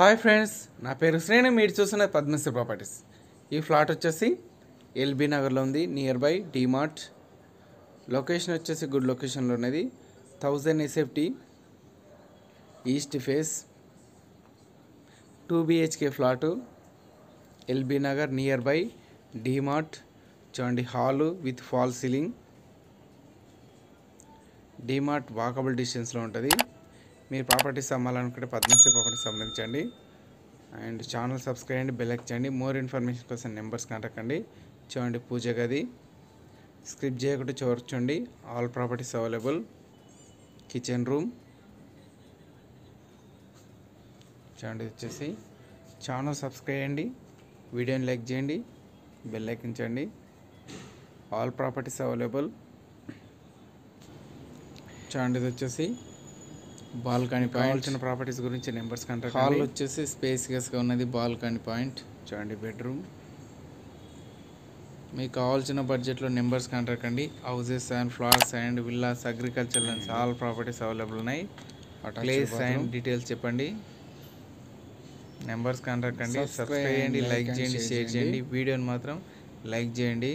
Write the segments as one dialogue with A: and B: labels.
A: Hi friends, నా పేరు శ్రేణి. మీరు చూస్తున్న పద్మశ్రీ ప్రాపర్టీస్. ఈ ఫ్లాట్ వచ్చేసి ఎల్బీ నగర్లో ఉంది, నియర్ బై డిమార్ట్. లొకేషన్ వచ్చేసి గుడ్ లొకేషన్లో ఉన్నది. 1000 SFT, east face, 2 BHK flat, LB Nagar near by DMart. చూడండి, hall with fall ceiling. DMart walkable డిస్టెన్స్లో ఉంటుంది. మీరు ప్రాపర్టీస్ అమ్మాలనుకుంటే పద్మశ్రీ ప్రాపర్టీస్ సంబంధించండి. అండ్ ఛానల్ సబ్స్క్రైబ్ చేయండి, బెల్ చేయండి. మోర్ ఇన్ఫర్మేషన్ కోసం నెంబర్స్ కాంటాక్ట్ అండి. చూడండి, పూజ గది. స్క్రిప్ట్ చేయకుండా చూడండి, all properties available. Kitchen room. చూడండి, వచ్చేసి ఛానల్ సబ్స్క్రైబ్ చేయండి, వీడియోని లైక్ చేయండి, బెల్ ఐకించండి. All properties available. చూడండి, ఇది వచ్చేసి బాల్కనీ పాయింట్. చిన్న ప్రాపర్టీస్ గురించి నెంబర్స్ కాంటాక్ట్. హాల్ వచ్చేసి స్పేసియస్గా ఉన్నది, బాల్కనీ పాయింట్. చూడండి, బెడ్రూమ్. మీకు కావాల్సిన బడ్జెట్లో నెంబర్స్ కాంటాక్ట్ అండి. Houses and flats and villas, agriculture and all properties available ఉన్నాయి. ప్లేస్ అండ్ డీటెయిల్స్ చెప్పండి, నెంబర్స్ కాంటాక్ట్ అండి. సబ్స్క్రైబ్ చేయండి, లైక్ చేయండి, షేర్ చేయండి. వీడియోని మాత్రం లైక్ చేయండి.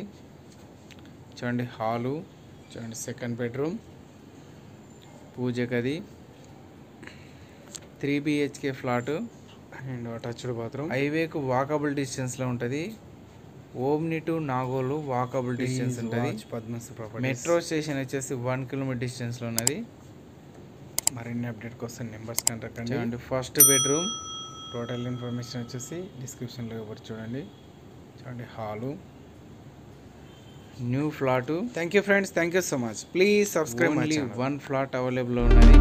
A: చూడండి, హాలు. చూడండి, సెకండ్ బెడ్రూమ్, పూజ గది, 3 BHK flat and attached bathroom. హైవేకు వాకబుల్ డిస్టెన్స్లో ఉంటుంది. Omni to Nagole walkable distance ఉంటుంది. పద్మశ్రీ ప్రాపర్టీస్. మెట్రో స్టేషన్ వచ్చేసి 1 కిలోమీటర్ డిస్టెన్స్లో ఉన్నది. మరిన్ని అప్డేట్ కోసం నెంబర్స్ కాంటాక్ట్ అండి. చూడండి, ఫస్ట్ బెడ్రూమ్. టోటల్ ఇన్ఫర్మేషన్ వచ్చేసి డిస్క్రిప్షన్లో ఇవ్వరు. చూడండి, చూడండి, hall, new flat. Thank you friends, thank you so much. Please subscribe. Only 1 flat available ఉన్నది.